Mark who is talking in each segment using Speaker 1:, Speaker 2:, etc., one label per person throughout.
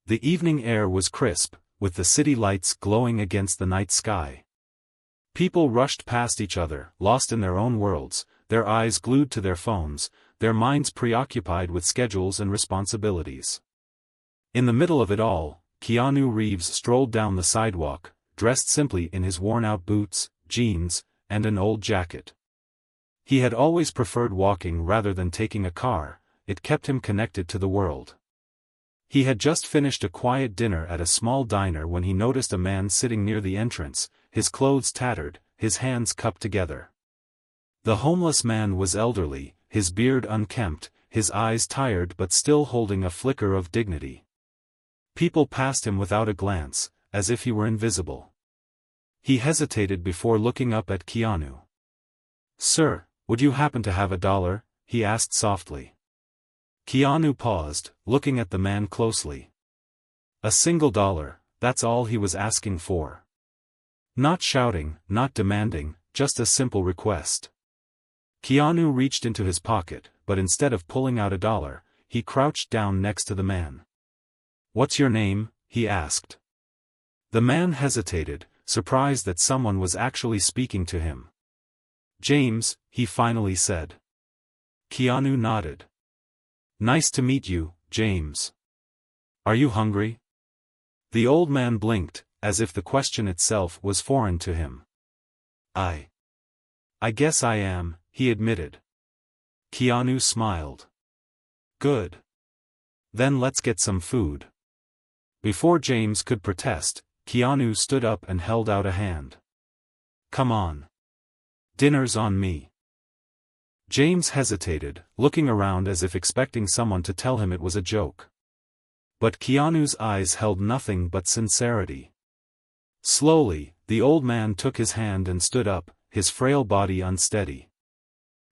Speaker 1: The evening air was crisp, with the city lights glowing against the night sky. People rushed past each other, lost in their own worlds, their eyes glued to their phones, their minds preoccupied with schedules and responsibilities. In the middle of it all, Keanu Reeves strolled down the sidewalk, dressed simply in his worn-out boots, jeans, and an old jacket. He had always preferred walking rather than taking a car. It kept him connected to the world. He had just finished a quiet dinner at a small diner when he noticed a man sitting near the entrance, his clothes tattered, his hands cupped together. The homeless man was elderly, his beard unkempt, his eyes tired but still holding a flicker of dignity. People passed him without a glance, as if he were invisible. He hesitated before looking up at Keanu. "Sir, would you happen to have $1?" he asked softly. Keanu paused, looking at the man closely. A single dollar, that's all he was asking for. Not shouting, not demanding, just a simple request. Keanu reached into his pocket, but instead of pulling out $1, he crouched down next to the man. "What's your name?" he asked. The man hesitated, surprised that someone was actually speaking to him. "James," he finally said. Keanu nodded. "Nice to meet you, James. Are you hungry?" The old man blinked, as if the question itself was foreign to him. I guess I am," he admitted. Keanu smiled. "Good. Then let's get some food." Before James could protest, Keanu stood up and held out a hand. "Come on. Dinner's on me." James hesitated, looking around as if expecting someone to tell him it was a joke. But Keanu's eyes held nothing but sincerity. Slowly, the old man took his hand and stood up, his frail body unsteady.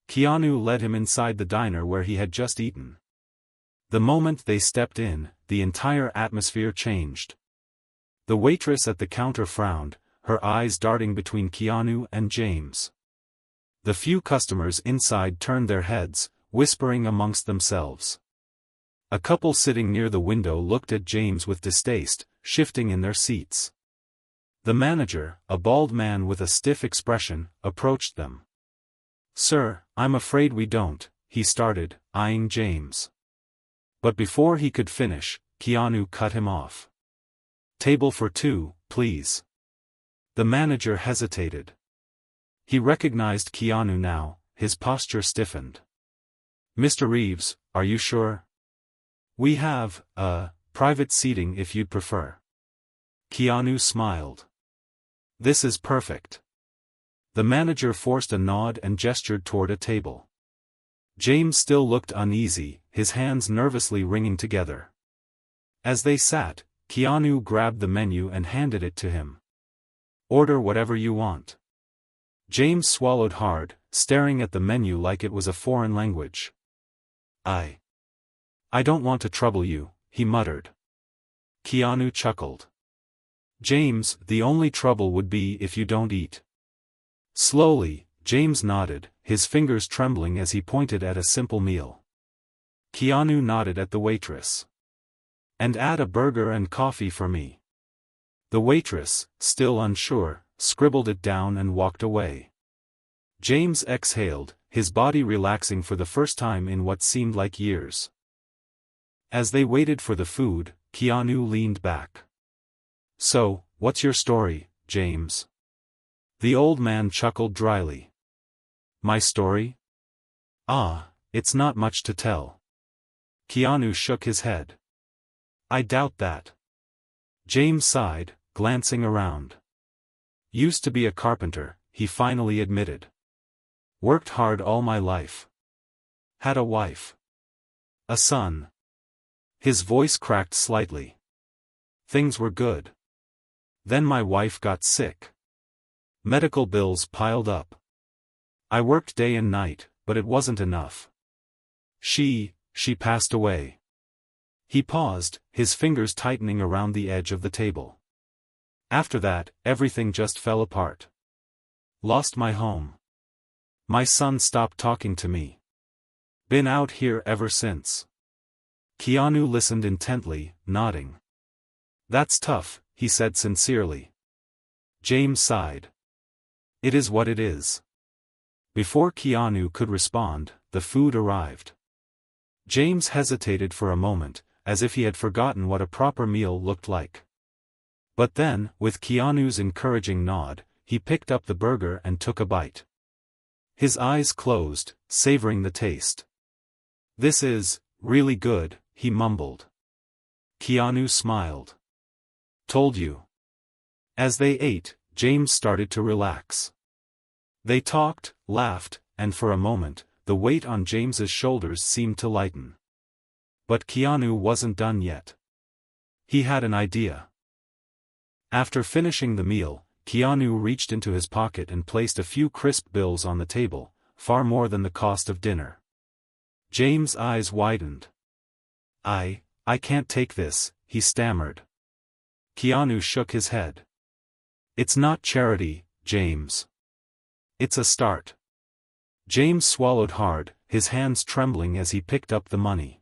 Speaker 1: Keanu led him inside the diner where he had just eaten. The moment they stepped in, the entire atmosphere changed. The waitress at the counter frowned, her eyes darting between Keanu and James. The few customers inside turned their heads, whispering amongst themselves. A couple sitting near the window looked at James with distaste, shifting in their seats. The manager, a bald man with a stiff expression, approached them. "Sir, I'm afraid we don't," he started, eyeing James. But before he could finish, Keanu cut him off. "Table for two, please." The manager hesitated. He recognized Keanu now, his posture stiffened. "Mr. Reeves, are you sure? We have, private seating if you'd prefer." Keanu smiled. "This is perfect." The manager forced a nod and gestured toward a table. James still looked uneasy, his hands nervously wringing together. As they sat, Keanu grabbed the menu and handed it to him. "Order whatever you want." James swallowed hard, staring at the menu like it was a foreign language. I don't want to trouble you," he muttered. Keanu chuckled. "James, the only trouble would be if you don't eat." Slowly, James nodded, his fingers trembling as he pointed at a simple meal. Keanu nodded at the waitress. "And add a burger and coffee for me." The waitress, still unsure, scribbled it down and walked away. James exhaled, his body relaxing for the first time in what seemed like years. As they waited for the food, Keanu leaned back. "So, what's your story, James?" The old man chuckled dryly. "My story? It's not much to tell." Keanu shook his head. "I doubt that." James sighed, glancing around. "Used to be a carpenter," he finally admitted. "Worked hard all my life. Had a wife. A son." His voice cracked slightly. "Things were good. Then my wife got sick. Medical bills piled up. I worked day and night, but it wasn't enough. She passed away." He paused, his fingers tightening around the edge of the table. "After that, everything just fell apart. Lost my home. My son stopped talking to me. Been out here ever since." Keanu listened intently, nodding. That's tough, he said sincerely. James sighed. It is what it is. Before Keanu could respond, the food arrived. James hesitated for a moment, as if he had forgotten what a proper meal looked like. But then, with Keanu's encouraging nod, he picked up the burger and took a bite. His eyes closed, savoring the taste. This is really good, he mumbled. Keanu smiled. Told you. As they ate, James started to relax. They talked, laughed, and for a moment, the weight on James's shoulders seemed to lighten. But Keanu wasn't done yet. He had an idea. After finishing the meal, Keanu reached into his pocket and placed a few crisp bills on the table, far more than the cost of dinner. James' eyes widened. I can't take this, he stammered. Keanu shook his head. It's not charity, James. It's a start. James swallowed hard, his hands trembling as he picked up the money.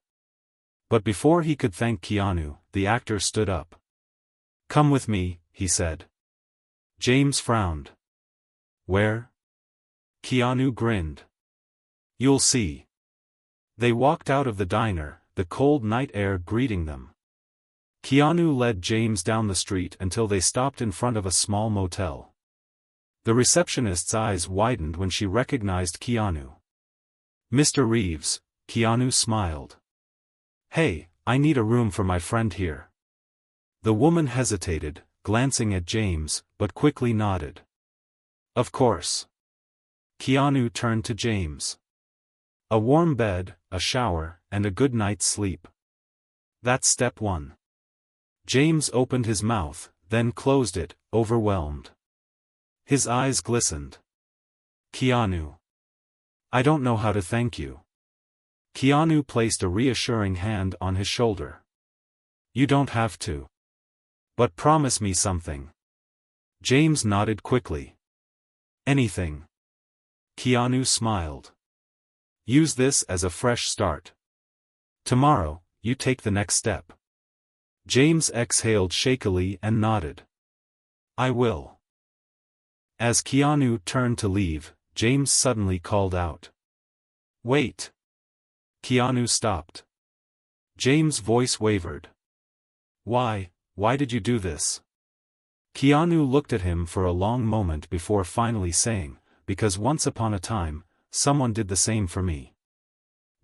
Speaker 1: But before he could thank Keanu, the actor stood up. Come with me, he said. James frowned. Where? Keanu grinned. You'll see. They walked out of the diner, the cold night air greeting them. Keanu led James down the street until they stopped in front of a small motel. The receptionist's eyes widened when she recognized Keanu. Mr. Reeves, Keanu smiled. Hey, I need a room for my friend here. The woman hesitated, glancing at James, but quickly nodded. Of course. Keanu turned to James. A warm bed, a shower, and a good night's sleep. That's step one. James opened his mouth, then closed it, overwhelmed. His eyes glistened. Keanu. I don't know how to thank you. Keanu placed a reassuring hand on his shoulder. You don't have to. But promise me something. James nodded quickly. Anything. Keanu smiled. Use this as a fresh start. Tomorrow, you take the next step. James exhaled shakily and nodded. I will. As Keanu turned to leave, James suddenly called out. Wait. Keanu stopped. James' voice wavered. Why did you do this? Keanu looked at him for a long moment before finally saying, because once upon a time, someone did the same for me.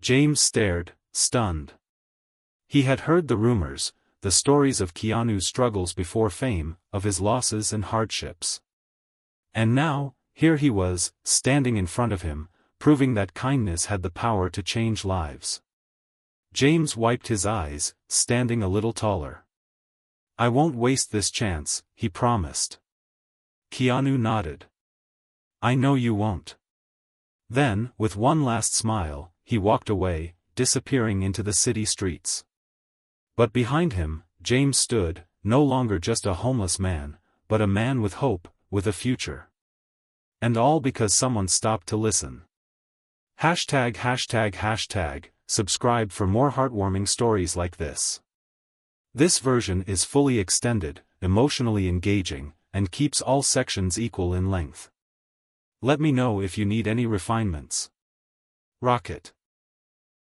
Speaker 1: James stared, stunned. He had heard the rumors, the stories of Keanu's struggles before fame, of his losses and hardships. And now, here he was, standing in front of him, proving that kindness had the power to change lives. James wiped his eyes, standing a little taller. I won't waste this chance, he promised. Keanu nodded. I know you won't. Then, with one last smile, he walked away, disappearing into the city streets. But behind him, James stood, no longer just a homeless man, but a man with hope, with a future. And all because someone stopped to listen. Subscribe for more heartwarming stories like this. This version is fully extended, emotionally engaging, and keeps all sections equal in length. Let me know if you need any refinements. Rocket.